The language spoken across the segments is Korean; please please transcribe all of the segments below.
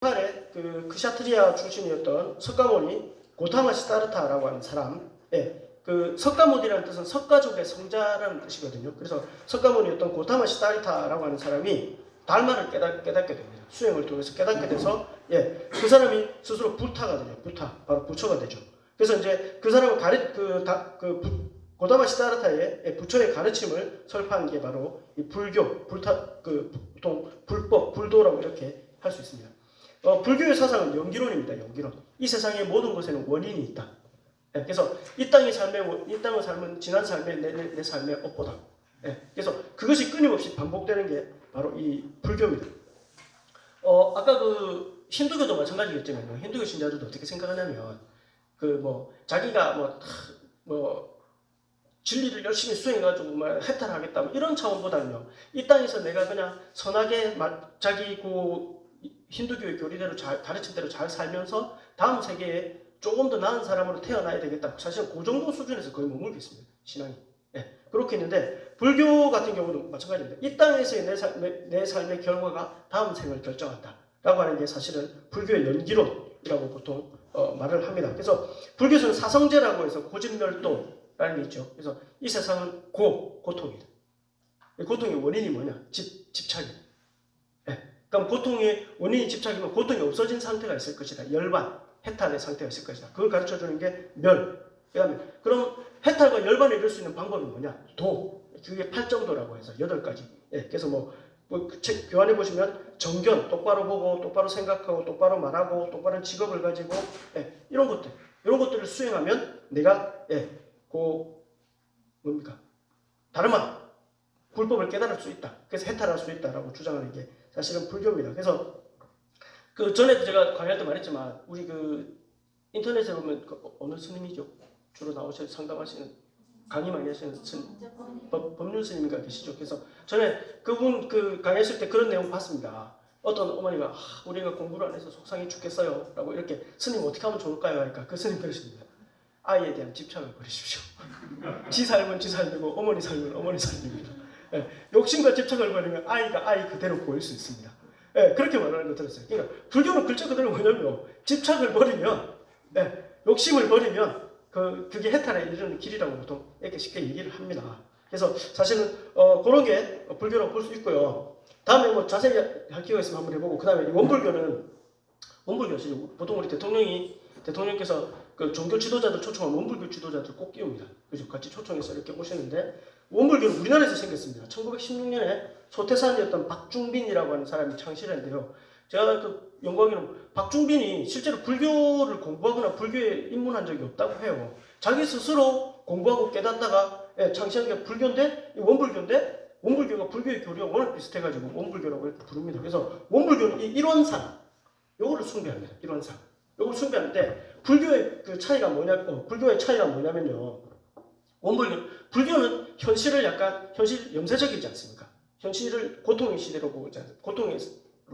옛날에 그 크샤트리아 출신이었던 석가모니 고타마 시다르타라고 하는 사람, 그 석가모니라는 뜻은 석가족의 성자라는 뜻이거든요. 그래서 석가모니였던 고타마 시다르타라고 하는 사람이 달마를 깨닫게 됩니다. 수행을 통해서 깨닫게 돼서 그 사람이 스스로 부타가 되죠. 부타, 바로 부처가 되죠. 그래서 이제 그 사람은 고타마 시다르타의 부처의 가르침을 설파한 게 바로 이 불교, 보통 불법, 불도라고 이렇게 할 수 있습니다. 불교의 사상은 연기론입니다. 연기론. 이 세상의 모든 것에는 원인이 있다. 그래서 이 땅을 살면 지난 삶의 내 삶의 업보다. 그래서 그것이 끊임없이 반복되는 게 바로 이 불교입니다. 아까 그 힌두교도 마찬가지겠지만요. 힌두교 신자들도 어떻게 생각하냐면 자기가 진리를 열심히 수행해가지고 해탈하겠다 이런 차원보다는요. 이 땅에서 내가 그냥 선하게 자기 힌두교의 교리대로 가르침대로 잘 살면서 다음 세계에 조금 더 나은 사람으로 태어나야 되겠다. 사실은 그 정도 수준에서 거의 머물고 있습니다. 신앙이. 그렇게 있는데 불교 같은 경우도 마찬가지입니다. 이 땅에서의 내 삶의 결과가 다음 생을 결정한다. 라고 하는 게 사실은 불교의 연기론이라고 보통 말을 합니다. 그래서 불교에서는 사성제라고 해서 고집멸도라는 게 있죠. 그래서 이 세상은 고통이다. 고통의 원인이 뭐냐? 집착이다. 그럼 고통의 원인이 집착이면 고통이 없어진 상태가 있을 것이다. 열반, 해탈의 상태가 있을 것이다. 그걸 가르쳐주는 게 멸. 그럼 해탈과 열반을 이룰 수 있는 방법이 뭐냐? 그게 8정도라고 해서 8가지. 그래서 책 교환해 보시면 정견, 똑바로 보고, 똑바로 생각하고, 똑바로 말하고, 똑바른 직업을 가지고, 이런 것들을 수행하면 내가, 다르마, 불법을 깨달을 수 있다. 그래서 해탈할 수 있다라고 주장하는 게 사실은 불교입니다. 그래서 전에도 제가 강의할 때 말했지만 우리 인터넷에 보면 어느 스님이죠? 주로 나오셔서 상담하시는 강의 많이 하시는 법륜 스님인가 계시죠? 그래서 전에 그분 강의하실 때 그런 내용 봤습니다. 어떤 어머니가 우리가 공부를 안 해서 속상해 죽겠어요 라고 이렇게 스님 어떻게 하면 좋을까요? 하니까 그 스님 그러십니다. 아이에 대한 집착을 버리십시오. 지 삶은 지 삶이고 어머니 삶은 어머니 삶입니다. 욕심과 집착을 버리면 아이가 아이 그대로 보일 수 있습니다. 그렇게 말하는 거 들었어요. 그러니까 불교는 글자 그대로 뭐냐면 집착을 버리면, 욕심을 버리면 그게 해탈에 이르는 길이라고 보통 이렇게 쉽게 얘기를 합니다. 그래서 사실은 그런 게 불교라고 볼 수 있고요. 다음에 자세히 할 기회가 있으면 한번 해보고, 그 다음에 원불교는 보통 우리 대통령께서 그 종교 지도자들 초청한 원불교 지도자들 꼭 끼웁니다. 그죠? 같이 초청해서 이렇게 오시는데, 원불교는 우리나라에서 생겼습니다. 1916년에 소태산이었던 박중빈이라고 하는 사람이 창시를 했는데요. 제가 영광이는 박중빈이 실제로 불교를 공부하거나 불교에 입문한 적이 없다고 해요. 자기 스스로 공부하고 깨닫다가 창시한 게 불교인데, 원불교인데, 원불교가 불교의 교리와 워낙 비슷해가지고 원불교라고 이렇게 부릅니다. 그래서 원불교는 이 일원상, 요거를 숭배합니다. 일원상. 요걸 숭배하는데, 불교의 차이가 뭐냐면요. 불교는 현실 염세적이지 않습니까? 현실을 고통으로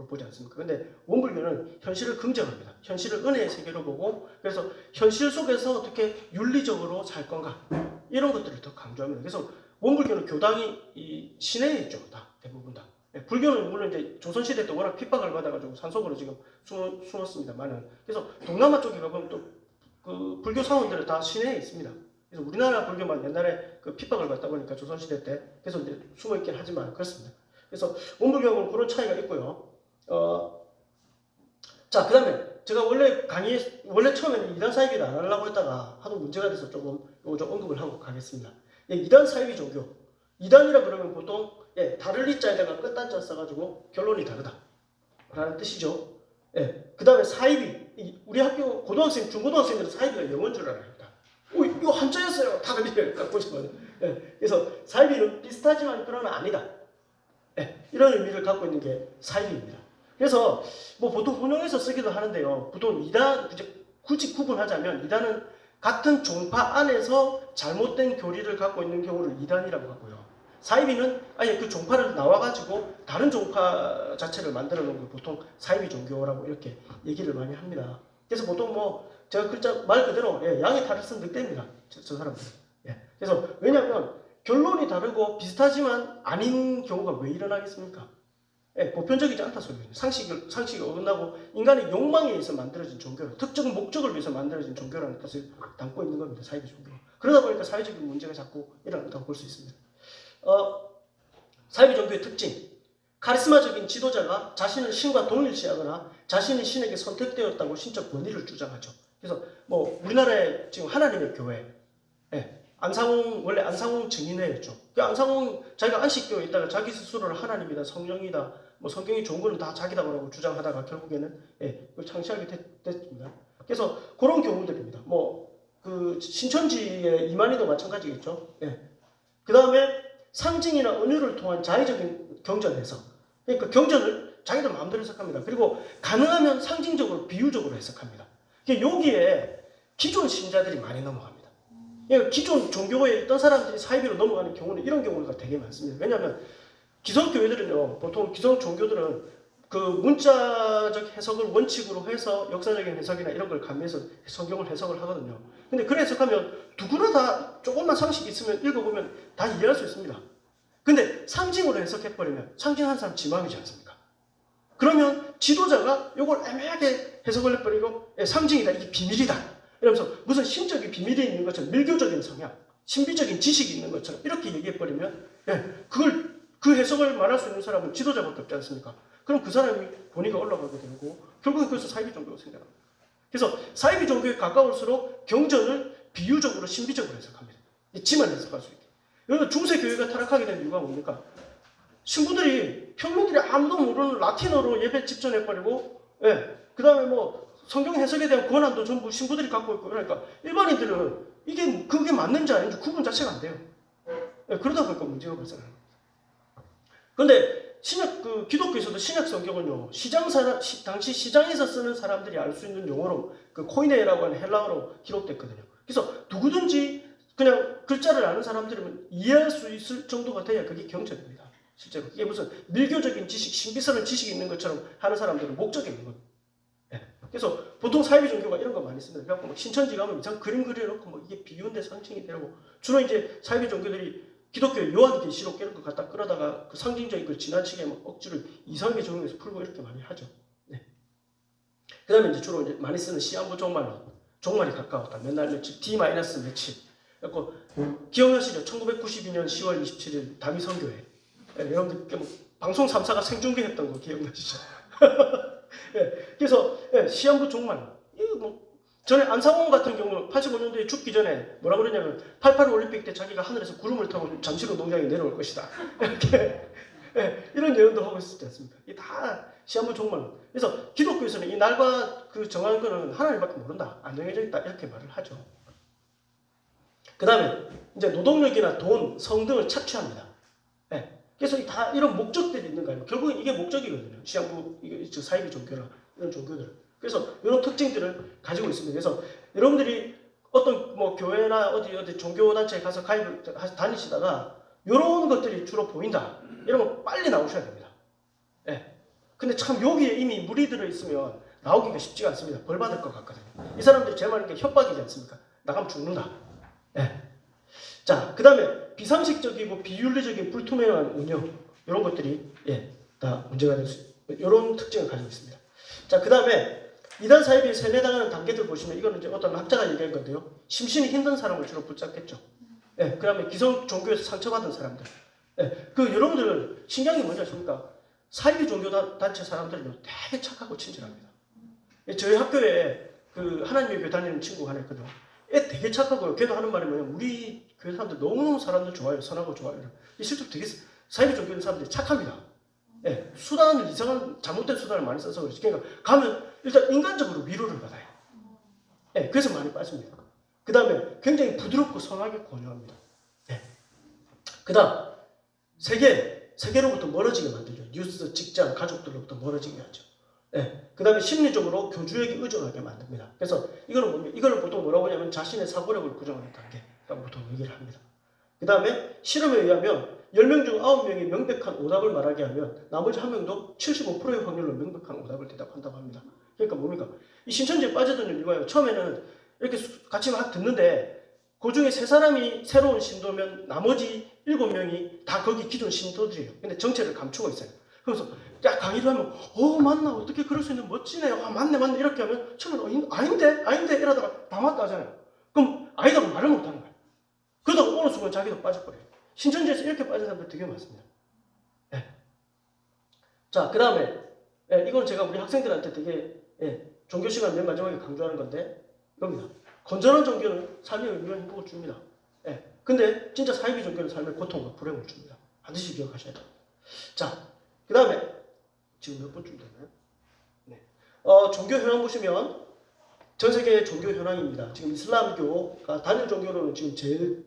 보지 않습니까? 근데 원불교는 현실을 긍정합니다. 현실을 은혜의 세계로 보고, 그래서 현실 속에서 어떻게 윤리적으로 살 건가, 이런 것들을 더 강조합니다. 그래서 원불교는 교당이 시내에 있죠. 다 대부분 다. 불교는 물론 이제 조선시대 때 워낙 핍박을 받아가지고 산속으로 지금 숨었습니다만은, 그래서 동남아 쪽에 가보면 또 그 불교 사원들은 다 시내에 있습니다. 그래서 우리나라 불교만 옛날에 핍박을 받다 보니까 조선시대 때 계속 이제 숨어있긴 하지만 그렇습니다. 그래서 원불교하고는 그런 차이가 있고요. 자, 그 다음에 제가 원래 처음에는 이단 사이비를 안 하려고 했다가 하도 문제가 돼서 조금 언급을 하고 가겠습니다. 이단 사이비 종교. 이단이라 그러면 보통 다를 이자에다가 끝단자 써가지고 결론이 다르다 라는 뜻이죠. 그 다음에 사이비. 우리 학교 고등학생, 중고등학생들은 사이비가 영어인 줄 알아요. 이거 한자였어요. 다른 일을 갖고 싶어요. 그래서 사이비는 비슷하지만 그러나 아니다. 이런 의미를 갖고 있는 게 사이비입니다. 그래서 보통 혼용해서 쓰기도 하는데요. 보통 이단, 굳이 구분하자면 이단은 같은 종파 안에서 잘못된 교리를 갖고 있는 경우를 이단이라고 하고요. 사이비는 아예 그 종파를 나와가지고 다른 종파 자체를 만들어 놓은 걸 보통 사이비 종교라고 이렇게 얘기를 많이 합니다. 그래서 보통 제가 말 그대로 양의 탈을 쓴 늑대입니다. 저 사람들. 그래서 왜냐하면 결론이 다르고 비슷하지만 아닌 경우가 왜 일어나겠습니까? 보편적이지 않다 소리예요. 상식이 어긋나고 인간의 욕망에 의해서 만들어진 종교라, 특정 목적을 위해서 만들어진 종교라는 뜻을 담고 있는 겁니다. 사이비 종교. 그러다 보니까 사회적인 문제가 자꾸 일어난다고 볼 수 있습니다. 사이비 종교의 특징. 카리스마적인 지도자가 자신을 신과 동일시하거나 자신이 신에게 선택되었다고 신적 권위를 주장하죠. 그래서 뭐 우리나라의 지금 하나님의 교회, 안상홍, 원래 안상홍 증인회였죠. 그 안상홍 자기가 안식교에 있다가 자기 스스로를 하나님이다, 성령이다, 뭐 성경이 좋은 거는 다 자기다라고 주장하다가 결국에는 그걸 창시하게 됐습니다. 그래서 그런 경우들입니다. 뭐 그 신천지의 이만희도 마찬가지겠죠. 그 다음에 상징이나 은유를 통한 자의적인 경전 해석. 그러니까 경전을 자기들 마음대로 해석합니다. 그리고 가능하면 상징적으로, 비유적으로 해석합니다. 여기에 기존 신자들이 많이 넘어갑니다. 그러니까 기존 종교에 있던 사람들이 사이비로 넘어가는 경우는 이런 경우가 되게 많습니다. 왜냐하면 기성교회들은요, 보통 기성 종교들은 그 문자적 해석을 원칙으로 해서 역사적인 해석이나 이런 걸 가미해서 성경을 해석을 하거든요. 근데 그래 해석하면 누구나 다 조금만 상식이 있으면 읽어보면 다 이해할 수 있습니다. 근데 상징으로 해석해버리면 상징한 사람 지망이지 않습니까? 그러면 지도자가 이걸 애매하게 해석을 해버리고 상징이다, 이게 비밀이다 이러면서 무슨 신적인 비밀이 있는 것처럼, 밀교적인 성향, 신비적인 지식이 있는 것처럼 이렇게 얘기해버리면 그 해석을 말할 수 있는 사람은 지도자밖에 없지 않습니까? 그럼 그 사람이 권위가 올라가게 되고 결국은 그래서 사이비 종교가 생겨납니다. 그래서 사이비 종교에 가까울수록 경전을 비유적으로, 신비적으로 해석합니다. 지만 해석할 수 있게. 여러분 중세 교회가 타락하게 된 이유가 뭡니까? 신부들이, 평민들이 아무도 모르는 라틴어로 예배 집전해버리고, 그 다음에 뭐 성경 해석에 대한 권한도 전부 신부들이 갖고 있고, 그러니까 일반인들은 그게 맞는지 아닌지 구분 자체가 안 돼요. 그러다 보니까 문제가 발생하는 겁니다. 그런데 기독교에서도 신약 성경은요, 당시 시장에서 쓰는 사람들이 알 수 있는 용어로, 그 코이네라고 하는 헬라어로 기록됐거든요. 그래서 누구든지 그냥 글자를 아는 사람들은 이해할 수 있을 정도가 돼야 그게 경전입니다. 실제로. 이게 무슨 밀교적인 지식, 신비스러운 지식이 있는 것처럼 하는 사람들은 목적이 있는 겁니다. 그래서 보통 사이비 종교가 이런 거 많이 씁니다. 그래갖고 막 신천지 가면 이상 그림 그려놓고 뭐 이게 비유인데 상징이 되고, 주로 이제 사이비 종교들이 기독교 요한계시록 이런 거 갖다 끌어다가 그 상징적인 걸 지나치게 막 억지로 이상하게 적용해서 풀고 이렇게 많이 하죠. 그 다음에 이제 주로 이제 많이 쓰는 시한부 종말론, 종말이 가까웠다. 맨날 며칠, D- 며칠. 그래갖고 기억나시죠? 1992년 10월 27일 다미선교회. 여러분들 뭐 방송 3사가 생중계했던 거 기억나시죠? 그래서 시한부 종말론. 이거 뭐 전에 안상홍 같은 경우는 85년도에 죽기 전에 뭐라 그러냐면 88 올림픽 때 자기가 하늘에서 구름을 타고 잠시로 농장에 내려올 것이다. 이렇게 이런 예언도 하고 있었지 않습니까? 이게 다 시한부 종말론. 그래서 기독교에서는 이 날과 그 정한 거는 하나님밖에 모른다, 안 정해져 있다 이렇게 말을 하죠. 그 다음에 이제 노동력이나 돈, 성 등을 착취합니다. 그래서 다 이런 목적들이 있는 거예요. 결국은 이게 목적이거든요. 시한부, 사이비 종교나 이런 종교들. 그래서 이런 특징들을 가지고 있습니다. 그래서 여러분들이 어떤 뭐 교회나 어디 종교단체에 가서 가입을 다니시다가 이런 것들이 주로 보인다, 이런 거 빨리 나오셔야 됩니다. 근데 참 여기에 이미 물이 들어있으면 나오기가 쉽지가 않습니다. 벌 받을 것 같거든요. 이 사람들이 제일 많은 게 협박이지 않습니까? 나가면 죽는다. 자, 그 다음에 비상식적이고 비윤리적인 불투명한 운영, 이런 것들이 다 문제가 될 수 있는 이런 특징을 가지고 있습니다. 자, 그 다음에 이단 사이비에 세뇌당하는 단계들 보시면 이거는 이제 어떤 학자가 얘기한 건데요. 심신이 힘든 사람을 주로 붙잡겠죠. 그 다음에 기성 종교에서 상처받은 사람들. 그 여러분들 신기한 게 뭔지 아십니까? 사이비 종교 단체 사람들은요, 되게 착하고 친절합니다. 저희 학교에 그 하나님의 교회 다니는 친구가 하나 있거든요. 되게 착하고요. 걔도 하는 말이 뭐냐면 우리 교회 사람들 너무너무 사람들 좋아요. 선하고 좋아요. 실제로 되게 사이비 종교 사람들이 착합니다. 수단을, 이상한 잘못된 수단을 많이 써서 그렇지. 그러니까 가면 일단 인간적으로 위로를 받아요. 그래서 많이 빠집니다. 그 다음에 굉장히 부드럽고 선하게 권유합니다. 그 다음 세계로부터 멀어지게 만들죠. 뉴스, 직장, 가족들로부터 멀어지게 하죠. 그 다음에 심리적으로 교주에게 의존하게 만듭니다. 그래서 이거는 보통 뭐라고 하냐면 자신의 사고력을 구정하는 단계라고 보통 얘기를 합니다. 그 다음에 실험에 의하면 10명 중 9명이 명백한 오답을 말하게 하면 나머지 1명도 75%의 확률로 명백한 오답을 대답한다고 합니다. 그러니까 뭡니까? 이 신천지에 빠져드는 이유가요. 처음에는 이렇게 같이 막 듣는데 그 중에 3사람이 새로운 신도면 나머지 7명이 다 거기 기존 신도들이에요. 근데 정체를 감추고 있어요. 그래서 야, 강의를 하면 맞나? 어떻게 그럴 수 있는 멋지네. 맞네 이렇게 하면 처음에 아닌데 이러다가 다 맞다 하잖아요. 그럼 아이가 말을 못하는 거예요. 그러다가 어느 순간 자기도 빠져버려요. 신천지에서 이렇게 빠진 사람들 되게 많습니다. 네. 자, 그 다음에 이건 제가 우리 학생들한테 되게 종교 시간 맨 마지막에 강조하는 건데 이겁니다. 건전한 종교는 삶의 의미와 행복을 줍니다. 근데 진짜 사이비 종교는 삶의 고통과 불행을 줍니다. 반드시 기억하셔야 돼요. 자, 그 다음에 지금 몇 분쯤 되나요? 네. 종교 현황 보시면 전 세계 종교 현황입니다. 지금 이슬람교가 단일 종교로는 지금 제일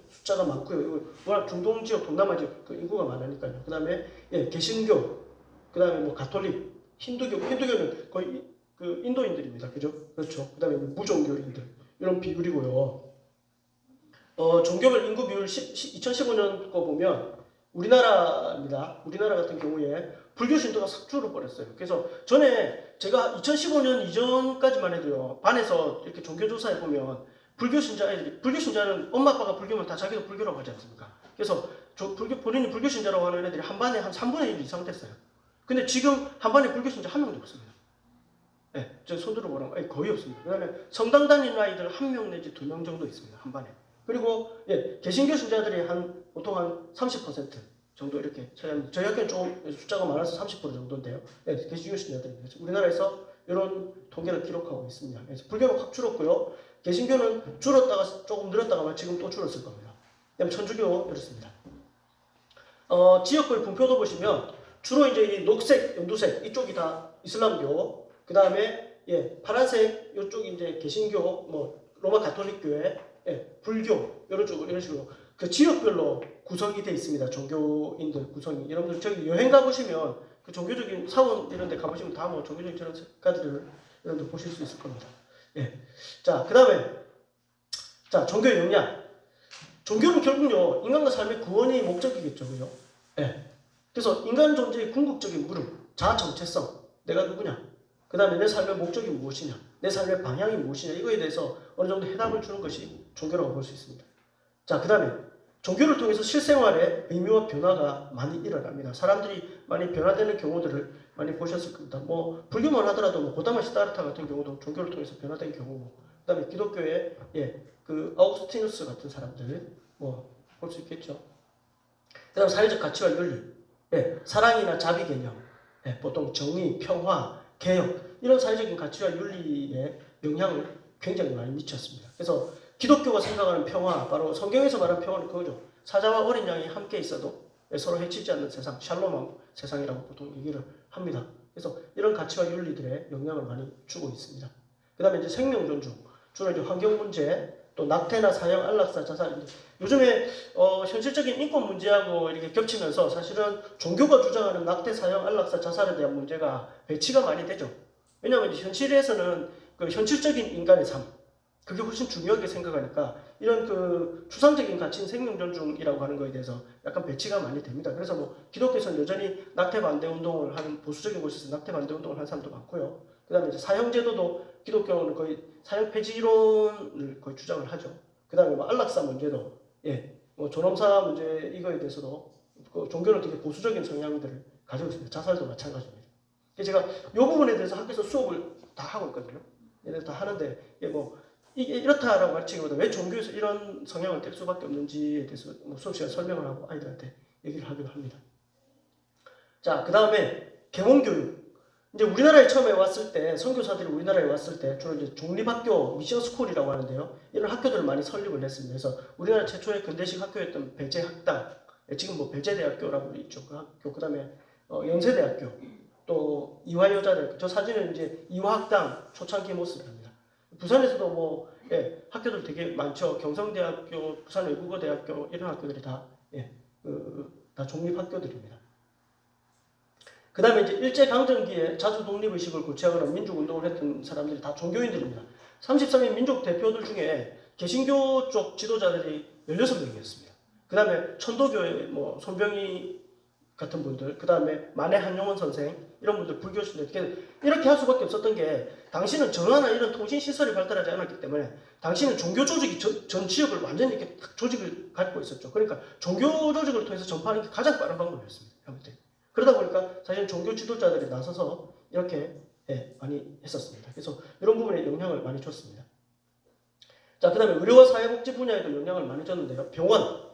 숫자가 많고요. 워낙 중동 지역, 동남아 지역 인구가 많으니까요. 그 다음에 개신교, 그 다음에 뭐 가톨릭, 힌두교는 거의 인도인들입니다. 그죠? 그렇죠. 그 다음에 무종교인들 이런 비율이고요. 종교별 인구 비율 2015년 거 보면 우리나라입니다. 우리나라 같은 경우에 불교 신도가 싹 줄어버렸어요. 그래서 전에 제가 2015년 이전까지만 해도요, 반에서 이렇게 종교조사해 보면 불교 신자는 엄마 아빠가 불교면 다 자기도 불교라고 하지 않습니까? 그래서 본인이 불교 신자라고 하는 애들이 한 반에 한 3분의 1 이상 됐어요. 근데 지금 한 반에 불교 신자 한 명도 없습니다. 저 손 들어보라고 거의 없습니다. 그 다음에 성당 다니는 아이들 1명 내지 2명 정도 있습니다. 한 반에. 그리고 개신교 신자들이 보통 한 30% 정도 이렇게 차이합니다. 저희 학교는 좀 숫자가 많아서 30% 정도인데요. 개신교 신자들입니다. 우리나라에서 이런 통계를 기록하고 있습니다. 그래서 불교는 확 줄었고요. 개신교는 줄었다가 조금 늘었다가 지금 또 줄었을 겁니다. 그다음에 천주교 이렇습니다. 지역별 분표도 보시면 주로 이제 이 녹색, 연두색 이쪽이 다 이슬람교, 그 다음에 파란색 이쪽이 이제 개신교, 뭐 로마 가톨릭교회, 불교 이런 쪽으로 이런 식으로 그 지역별로 구성이 되어 있습니다. 종교인들 구성이. 여러분들 저기 여행 가보시면 그 종교적인 사원 이런 데 가보시면 다 뭐 종교적인 저런 색깔들을 여러분들 보실 수 있을 겁니다. 자, 그 다음에 자, 종교 역량. 종교는 결국요, 인간과 삶의 구원이 목적이겠죠. 그죠? 그래서 인간 존재의 궁극적인 물음, 자아 정체성, 내가 누구냐, 그 다음에 내 삶의 목적이 무엇이냐, 내 삶의 방향이 무엇이냐, 이거에 대해서 어느 정도 해답을 주는 것이 종교라고 볼 수 있습니다. 자, 그 다음에 종교를 통해서 실생활에 의미와 변화가 많이 일어납니다. 사람들이 많이 변화되는 경우들을 많이 보셨을 겁니다. 뭐 불교만 하더라도 뭐 고다마 시다르타 같은 경우도 종교를 통해서 변화된 경우고, 그 다음에 기독교의 그 아우구스티누스 같은 사람들 뭐 볼 수 있겠죠. 그 다음 사회적 가치와 윤리, 사랑이나 자비 개념, 보통 정의, 평화, 개혁 이런 사회적인 가치와 윤리에 영향을 굉장히 많이 미쳤습니다. 그래서 기독교가 생각하는 평화, 바로 성경에서 말하는 평화는 그거죠. 사자와 어린 양이 함께 있어도 서로 해치지 않는 세상, 샬롬 세상이라고 보통 얘기를 합니다. 그래서 이런 가치와 윤리들에 영향을 많이 주고 있습니다. 그 다음에 이제 생명 존중, 주로 이제 환경 문제, 또 낙태나 사형, 안락사, 자살. 요즘에 현실적인 인권 문제하고 이렇게 겹치면서 사실은 종교가 주장하는 낙태, 사형, 안락사, 자살에 대한 문제가 배치가 많이 되죠. 왜냐하면 현실에서는 그 현실적인 인간의 삶, 그게 훨씬 중요하게 생각하니까 이런 그 추상적인 가치인 생명 존중이라고 하는 거에 대해서 약간 배치가 많이 됩니다. 그래서 뭐 기독교에서는 여전히 낙태 반대 운동을 하는 보수적인 곳에서 낙태 반대 운동을 하는 사람도 많고요. 그 다음에 이제 사형제도도 기독교는 거의 사형 폐지 이론을 거의 주장을 하죠. 그 다음에 뭐 안락사 문제도 뭐 존엄사 문제 이거에 대해서도 그 종교는 되게 보수적인 성향들을 가지고 있습니다. 자살도 마찬가지입니다. 제가 이 부분에 대해서 학교에서 수업을 다 하고 있거든요. 얘네들 다 하는데 이게 이렇다라고 가르치기보다 왜 종교에서 이런 성향을 뗄 수밖에 없는지에 대해서 뭐 수업 시간에 설명을 하고 아이들한테 얘기를 하기도 합니다. 자, 그 다음에 계몽교육. 이제 우리나라에 처음에 왔을 때, 선교사들이 우리나라에 왔을 때 주로 이제 종립학교, 미션스쿨이라고 하는데요. 이런 학교들을 많이 설립을 했습니다. 그래서 우리나라 최초의 근대식 학교였던 배제학당, 지금 뭐 배제대학교라고 있죠. 그 학교, 그 다음에 연세대학교, 또 이화여자대학교. 저 사진은 이제 이화학당 초창기 모습입니다. 부산에서도 뭐 학교들 되게 많죠. 경성대학교, 부산외국어대학교 이런 학교들이 다 다 종립학교들입니다. 그 다음에 이제 일제강점기에 자주 독립의식을 고취하거나 민족운동을 했던 사람들이 다 종교인들입니다. 33인 민족 대표들 중에 개신교 쪽 지도자들이 16명이었습니다. 그 다음에 천도교의 뭐 손병희 같은 분들, 그 다음에 만해 한용원 선생 이런 분들 불교신들 이렇게 할 수밖에 없었던 게 당시는 전화나 이런 통신시설이 발달하지 않았기 때문에 당시는 종교 조직이 전 지역을 완전히 이렇게 조직을 갖고 있었죠. 그러니까 종교 조직을 통해서 전파하는 게 가장 빠른 방법이었습니다. 그러다 보니까 사실 종교 지도자들이 나서서 이렇게 많이 했었습니다. 그래서 이런 부분에 영향을 많이 줬습니다. 자, 그 다음에 의료와 사회복지 분야에도 영향을 많이 줬는데요. 병원.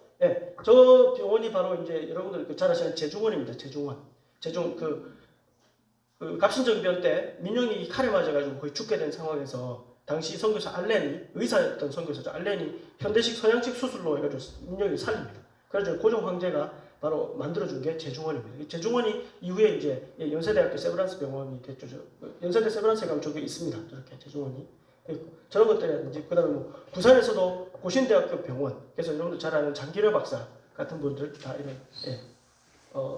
저 병원이 바로 이제 여러분들 잘 아시는 제중원입니다. 제중원. 그 갑신정변 때 민영이 칼에 맞아가지고 거의 죽게 된 상황에서 당시 선교사 알렌이, 의사였던 선교사죠. 알렌이 현대식 서양식 수술로 해가지고 민영이 살립니다. 그래서 고종 황제가 바로 만들어준 게 제중원입니다. 제중원이 이후에 이제 연세대학교 세브란스 병원이 됐죠. 연세대 세브란스에 가면 저기 있습니다. 저렇게 제중원이. 저런 것들이라든지, 그 다음에 뭐 부산에서도 고신대학교 병원, 그래서 여러분들 잘 아는 장기려 박사 같은 분들 다 이런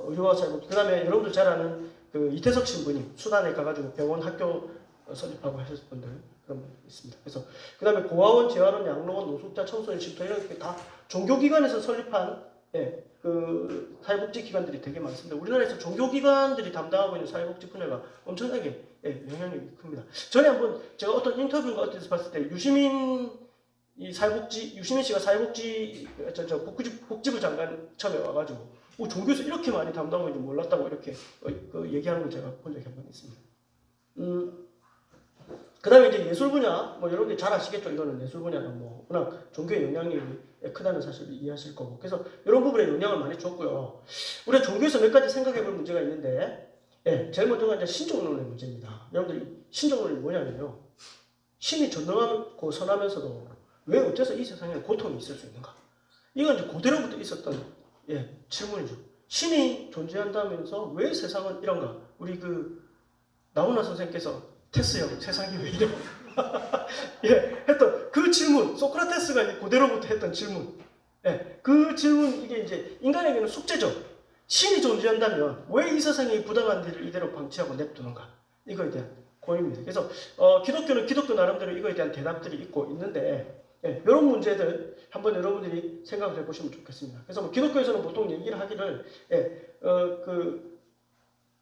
의료와 사회복지, 그 다음에 여러분들 잘 아는 그 이태석 신부님 수단에 가가지고 병원 학교 설립하고 하셨을 분들 그런 분 있습니다. 그래서 그 다음에 고아원, 재활원, 양로원, 노숙자, 청소년 쉼터 이런 게 다 종교기관에서 설립한 그 사회복지 기관들이 되게 많습니다. 우리나라에서 종교기관들이 담당하고 있는 사회복지 분야가 엄청나게 영향력이 큽니다. 전에 한번 제가 어떤 인터뷰가 어디서 봤을 때 유시민 씨가 사회복지 복지부 장관 처음에 와가지고 종교에서 이렇게 많이 담당하고 있는지 몰랐다고 이렇게 얘기하는 걸 제가 본 적이 한 번 있습니다. 그 다음에 이제 예술 분야, 뭐 여러분들 잘 아시겠죠? 이거는 예술 분야가 뭐 워낙 종교의 영향력이 크다는 사실을 이해하실 거고, 그래서 이런 부분에 영향을 많이 줬고요. 우리가 종교에서 몇 가지 생각해 볼 문제가 있는데, 제일 먼저가 이제 신종론의 문제입니다. 여러분들 신종론이 뭐냐면요, 신이 전능하고 선하면서도 왜 어째서 이 세상에 고통이 있을 수 있는가? 이건 이제 고대로부터 있었던 질문이죠. 신이 존재한다면서 왜 세상은 이런가? 우리 그 나훈아 선생님께서 테스형 세상이 왜 이래? 했던 그 질문, 소크라테스가 고대로부터 했던 질문. 그 질문, 이게 이제 인간에게는 숙제죠. 신이 존재한다면 왜 이 세상이 부당한 일을 이대로 방치하고 냅두는가? 이거에 대한 고민입니다. 그래서 기독교는 기독교 나름대로 이거에 대한 대답들이 있는데, 이런 문제들 한번 여러분들이 생각을 해보시면 좋겠습니다. 그래서 뭐 기독교에서는 보통 얘기를 하기를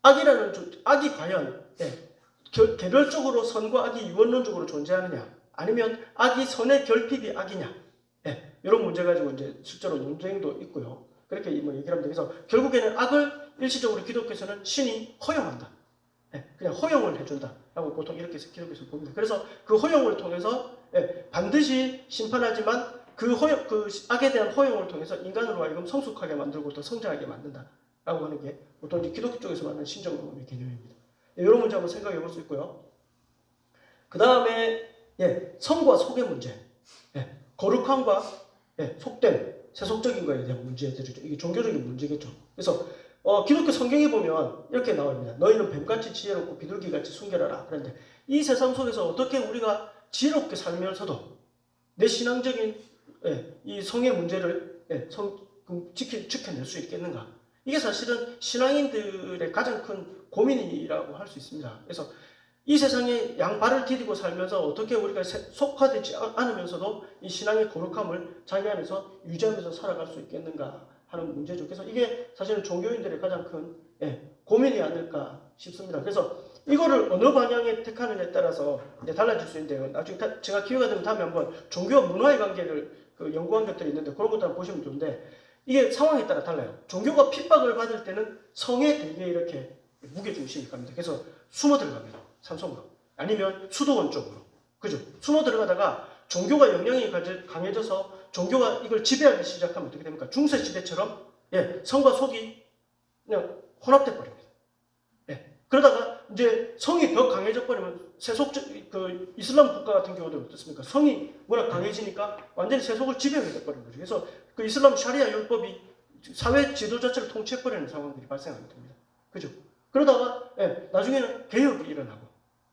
악이 과연 개별적으로 선과 악이 유언론적으로 존재하느냐, 아니면 악이 선의 결핍이 악이냐, 이런 문제 가지고 이제 실제로 논쟁도 있고요. 그렇게 뭐 얘기를 합니다. 그래서 결국에는 악을 일시적으로 기독교에서는 신이 허용한다, 그냥 허용을 해준다라고 보통 이렇게 기독교에서 봅니다. 그래서 그 허용을 통해서 반드시 심판하지만 그 악에 대한 허용을 통해서 인간으로 하여금 성숙하게 만들고 더 성장하게 만든다라고 하는 게 보통 이제 기독교 쪽에서 말하는 신정론의 개념입니다. 이런 문제 한번 생각해 볼 수 있고요. 그 다음에 성과 속의 문제, 거룩함과 속됨, 세속적인 거에 대한 문제들이죠. 이게 종교적인 문제겠죠. 그래서 기독교 성경에 보면 이렇게 나옵니다. 너희는 뱀같이 지혜롭고 비둘기같이 순결하라. 그런데 이 세상 속에서 어떻게 우리가 지혜롭게 살면서도 내 신앙적인 이 성의 문제를 지켜낼 수 있겠는가? 이게 사실은 신앙인들의 가장 큰 고민이라고 할 수 있습니다. 그래서 이 세상에 양발을 디디고 살면서 어떻게 우리가 속화되지 않으면서도 이 신앙의 거룩함을 자기 안에서 유지하면서 살아갈 수 있겠는가 하는 문제죠. 그래서 이게 사실은 종교인들의 가장 큰 고민이 아닐까 싶습니다. 그래서 이거를 어느 방향에 택하느냐에 따라서 이제 달라질 수 있는데요. 나중에 제가 기회가 되면 다음에 한번 종교와 문화의 관계를 연구한 것들이 있는데 그런 것도 한번 보시면 좋은데, 이게 상황에 따라 달라요. 종교가 핍박을 받을 때는 성에 되게 이렇게 무게중심이 갑니다. 그래서 숨어 들어갑니다. 산속으로. 아니면 수도원 쪽으로. 그죠? 숨어 들어가다가 종교가 영향이 강해져서 종교가 이걸 지배하기 시작하면 어떻게 됩니까? 중세시대처럼 성과 속이 그냥 혼합돼 버립니다. 그러다가 이제 성이 더 강해져 버리면 그 이슬람 국가 같은 경우도 어떻습니까? 성이 워낙 강해지니까 완전히 세속을 지배하게 돼버린 거죠. 그래서 그 이슬람 샤리아 율법이 사회 지도 자체를 통치해버리는 상황들이 발생하게 됩니다. 그죠? 그러다가 나중에는 개혁이 일어나고,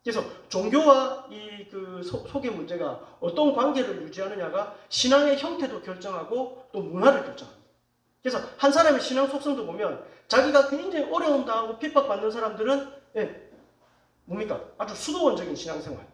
그래서 종교와 이 그 속의 문제가 어떤 관계를 유지하느냐가 신앙의 형태도 결정하고 또 문화를 결정합니다. 그래서 한 사람의 신앙 속성도 보면 자기가 굉장히 어려움 당하고 핍박받는 사람들은 뭡니까? 아주 수도원적인 신앙생활,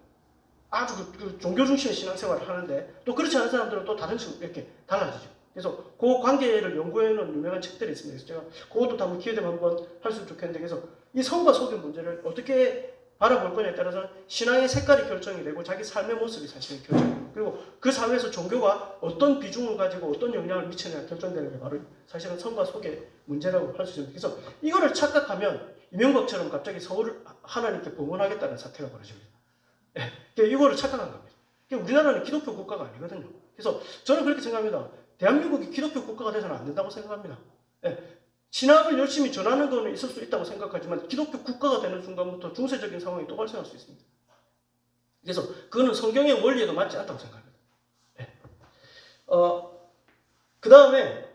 아주 그 종교 중심의 신앙생활을 하는데, 또 그렇지 않은 사람들은 또 다른 식으로 이렇게 달라지죠. 그래서 그 관계를 연구해놓은 유명한 책들이 있습니다. 그래서 제가 그것도 한번 기회 되면 한번 할 수 있으면 좋겠는데, 그래서 이 성과 속의 문제를 어떻게 바라볼 거냐에 따라서는 신앙의 색깔이 결정이 되고 자기 삶의 모습이 사실은 결정돼요. 그리고 그 사회에서 종교가 어떤 비중을 가지고 어떤 영향을 미치느냐 결정되는 게 바로 사실은 성과 속의 문제라고 할 수 있습니다. 그래서 이거를 착각하면 이명박처럼 갑자기 서울을 하나님께 봉헌하겠다는 사태가 벌어집니다. 예, 그러니까 이거를 착각한 겁니다. 그러니까 우리나라는 기독교 국가가 아니거든요. 그래서 저는 그렇게 생각합니다. 대한민국이 기독교 국가가 돼서는 안 된다고 생각합니다. 예, 신학을 열심히 전하는 거는 있을 수 있다고 생각하지만 기독교 국가가 되는 순간부터 중세적인 상황이 또 발생할 수 있습니다. 그래서 그거는 성경의 원리에도 맞지 않다고 생각합니다. 예. 그 다음에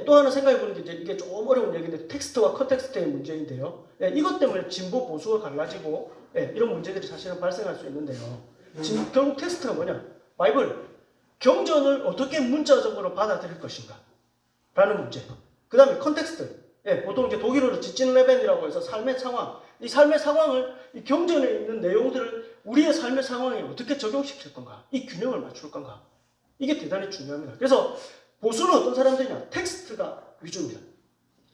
또 하나 생각해보는 게 이제 이게 좀 어려운 얘기인데 텍스트와 컨텍스트의 문제인데요. 이것 때문에 진보 보수가 갈라지고 이런 문제들이 사실은 발생할 수 있는데요. 결국 텍스트가 뭐냐? 바이블, 경전을 어떻게 문자적으로 받아들일 것인가 라는 문제. 그 다음에 컨텍스트. 보통 이제 독일어로 지친레벤이라고 해서 삶의 상황. 이 삶의 상황을 이 경전에 있는 내용들을 우리의 삶의 상황에 어떻게 적용시킬 건가? 이 균형을 맞출 건가? 이게 대단히 중요합니다. 그래서 보수는 어떤 사람들이냐? 텍스트가 위주입니다.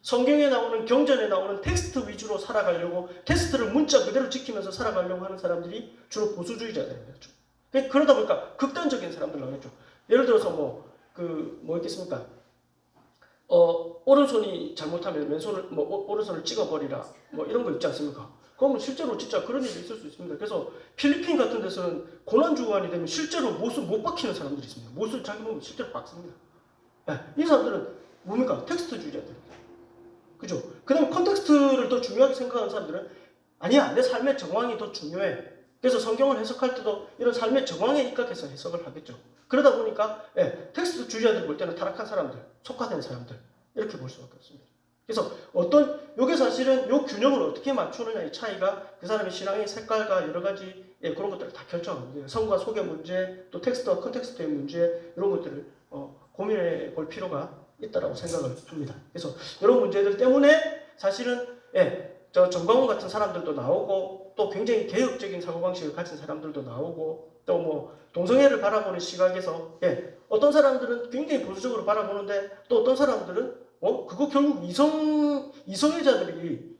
성경에 나오는 경전에 나오는 텍스트 위주로 살아가려고 텍스트를 문자 그대로 지키면서 살아가려고 하는 사람들이 주로 보수주의자들입니다. 그러다 보니까 극단적인 사람들 나오겠죠. 예를 들어서 뭐 있겠습니까? 오른손이 잘못하면 왼손을 오른손을 찍어버리라 이런 거 있지 않습니까? 그러면 실제로 진짜 그런 일이 있을 수 있습니다. 그래서 필리핀 같은 데서는 고난주간이 되면 실제로 못을 못 박히는 사람들이 있습니다. 못을 자기 몸에 실제로 박습니다. 이 사람들은 뭡니까? 텍스트주의자들입니다. 그죠? 그 다음에 컨텍스트를 더 중요하게 생각하는 사람들은 아니야, 내 삶의 정황이 더 중요해. 그래서 성경을 해석할 때도 이런 삶의 정황에 입각해서 해석을 하겠죠. 그러다 보니까 텍스트 주의자들 볼 때는 타락한 사람들, 속화된 사람들 이렇게 볼 수밖에 없습니다. 그래서 요게 사실은 요 균형을 어떻게 맞추느냐의 차이가 그 사람의 신앙의 색깔과 여러 가지 그런 것들을 다 결정합니다. 성과 속의 문제, 또 텍스트와 컨텍스트의 문제 이런 것들을 고민해 볼 필요가 있다라고 생각을 합니다. 그래서 이런 문제들 때문에 사실은 저 정광훈 같은 사람들도 나오고 또 굉장히 개혁적인 사고방식을 가진 사람들도 나오고 또 뭐 동성애를 바라보는 시각에서 어떤 사람들은 굉장히 보수적으로 바라보는데 또 어떤 사람들은 그거 결국 이성애자들이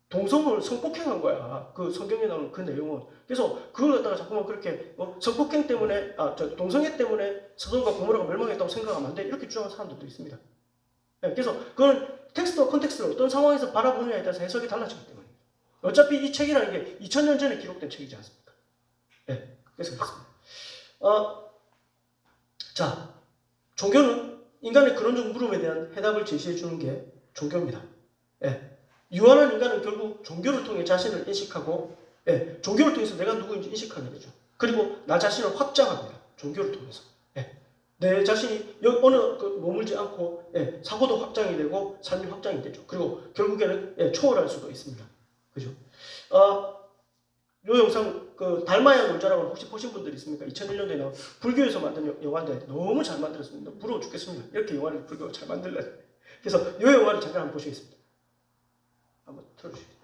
동성을 성폭행한 거야. 그 성경에 나오는 그 내용은. 그래서 그걸 갖다가 자꾸만 그렇게 성폭행 때문에 동성애 때문에 서돌과 고모라가 멸망했다고 생각하면 안 돼. 이렇게 주장하는 사람들도 있습니다. 그래서 그건 텍스트와 컨텍스트를 어떤 상황에서 바라보느냐에 따라서 해석이 달라지기 때문입니다. 어차피 이 책이라는 게 2000년 전에 기록된 책이지 않습니까? 그래서 그렇습니다. 자, 종교는 인간의 그런적 물음에 대한 해답을 제시해 주는 게 종교입니다. 유한한 인간은 결국 종교를 통해 자신을 인식하고 종교를 통해서 내가 누구인지 인식하게 되죠. 그리고 나 자신을 확장합니다. 종교를 통해서. 내 자신이 어느 머물지 않고 사고도 확장이 되고 삶이 확장이 되죠. 그리고 결국에는 초월할 수도 있습니다. 그죠? 이 영상 달마야 놀자라고 혹시 보신 분들 있습니까? 2001년도에 나온 불교에서 만든 영화인데 너무 잘 만들었습니다. 부러워 죽겠습니다. 이렇게 영화를 불교가 잘 만들래. 그래서 이 영화를 잠깐 한번 보시겠습니다. 한번 틀어주시죠.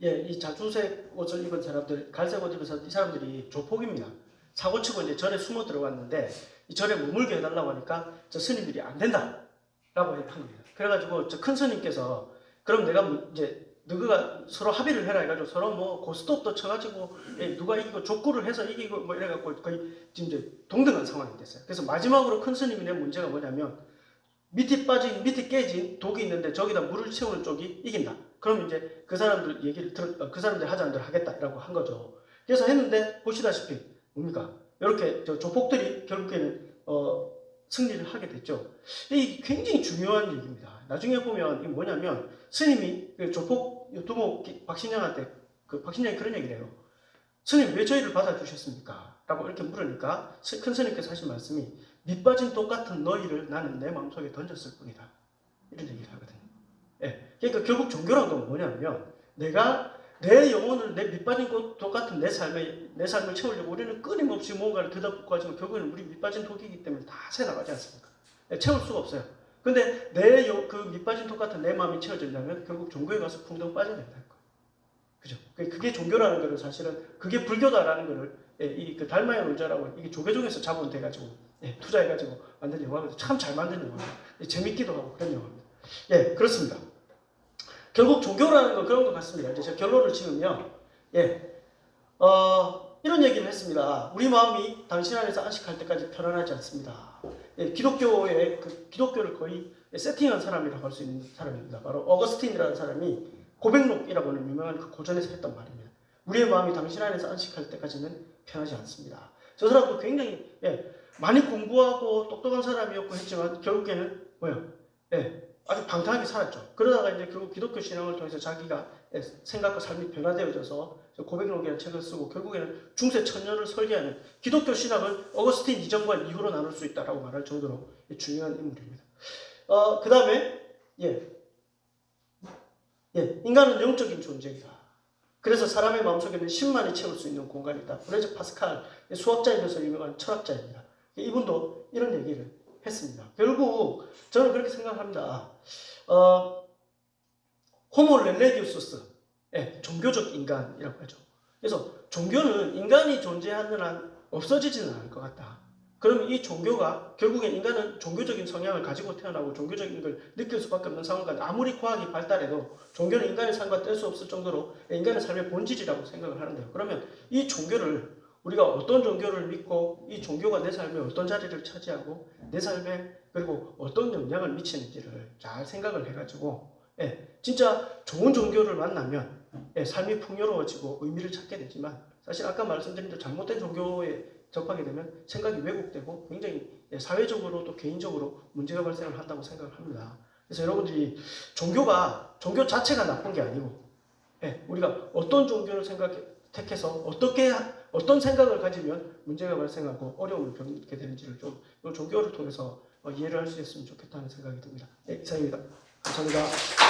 예, 이 자주색 옷을 입은 사람들, 갈색 옷 입은 사람들, 이 사람들이 조폭입니다. 사고치고 이제 절에 숨어 들어갔는데 이 절에 머물게 해달라고 하니까 저 스님들이 안 된다라고 한 겁니다. 그래가지고 저 큰 스님께서 그럼 내가 이제 너가 서로 합의를 해라 해가지고 서로 뭐 고스톱도 쳐가지고 누가 이기고 족구를 해서 이기고 뭐 이래갖고 거의 지금 이제 동등한 상황이 됐어요. 그래서 마지막으로 큰 스님이 낸 문제가 뭐냐면 밑에 깨진 독이 있는데 저기다 물을 채우는 쪽이 이긴다. 그럼 이제 그 사람들 얘기를 그 사람들 하자는 대로 하겠다라고 한 거죠. 그래서 했는데 보시다시피 뭡니까? 이렇게 저 조폭들이 결국에는 승리를 하게 됐죠. 이게 굉장히 중요한 얘기입니다. 나중에 보면 이게 뭐냐면 스님이 그 조폭 두목 박신양한테 그 박신양이 그런 얘기를 해요. 스님 왜 저희를 받아주셨습니까? 라고 이렇게 물으니까 큰 스님께서 하신 말씀이 밑빠진 똑같은 너희를 나는 내 마음속에 던졌을 뿐이다. 이런 얘기를 하거든요. 예. 그러니까 결국 종교란 건 뭐냐면 내가 내 영혼을 내 밑빠진 똑같은 내 삶을 채우려고 우리는 끊임없이 뭔가를 들여다보고 하지만 결국에는 우리 밑빠진 독이기 때문에 다 새나가지 않습니까? 예, 채울 수가 없어요. 근데 그 밑빠진 똑같은 내 마음이 채워지려면 결국 종교에 가서 풍덩 빠져야 된다는 거예요. 그죠? 그게 종교라는 거를 사실은 그게 불교다라는 거를 그 달마의 놀자라고 이게 조계종에서 자본돼가지고 투자해가지고 만든 영화거든요. 참 잘 만든 영화예요. 재밌기도 하고 그런 영화입니다. 예, 그렇습니다. 결국 종교라는 건 그런 것 같습니다. 이제 제가 결론을 지으면 이런 얘기를 했습니다. 우리 마음이 당신 안에서 안식할 때까지 편안하지 않습니다. 기독교를 거의 세팅한 사람이라고 할 수 있는 사람입니다. 바로 어거스틴이라는 사람이 고백록이라고 하는 유명한 그 고전에서 했던 말입니다. 우리의 마음이 당신 안에서 안식할 때까지는 편하지 않습니다. 저 사람도 굉장히 많이 공부하고 똑똑한 사람이었고 했지만 결국에는 아주 방탕하게 살았죠. 그러다가 이제 결국 기독교 신앙을 통해서 자기가 생각과 삶이 변화되어져서 고백록이라는 책을 쓰고 결국에는 중세 천년을 설계하는 기독교 신학을 어거스틴 이전과 이후로 나눌 수 있다라고 말할 정도로 중요한 인물입니다. 그 다음에 인간은 영적인 존재이다. 그래서 사람의 마음속에는 신만이 채울 수 있는 공간이다. 브레즈 파스칼 수학자이면서 유명한 철학자입니다. 이분도 이런 얘기를 했습니다. 결국 저는 그렇게 생각합니다. 호모 렐레기우스, 종교적 인간이라고 하죠. 그래서 종교는 인간이 존재하는 한 없어지지는 않을 것 같다. 그럼 이 종교가 결국엔 인간은 종교적인 성향을 가지고 태어나고 종교적인 걸 느낄 수밖에 없는 상황까지 아무리 과학이 발달해도 종교는 인간의 삶과 뗄 수 없을 정도로 인간의 삶의 본질이라고 생각을 하는데요. 그러면 이 종교를 우리가 어떤 종교를 믿고 이 종교가 내 삶에 어떤 자리를 차지하고 내 삶에 그리고 어떤 영향을 미치는지를 잘 생각을 해가지고 진짜 좋은 종교를 만나면 삶이 풍요로워지고 의미를 찾게 되지만 사실 아까 말씀드린 대로 잘못된 종교에 접하게 되면 생각이 왜곡되고 굉장히 사회적으로 또 개인적으로 문제가 발생을 한다고 생각을 합니다. 그래서 여러분들이 종교 자체가 나쁜 게 아니고 우리가 어떤 종교를 택해서 어떤 생각을 가지면 문제가 발생하고 어려움을 겪게 되는지를 좀 이 종교를 통해서 이해를 할 수 있으면 좋겠다는 생각이 듭니다. 이상입니다. 감사합니다.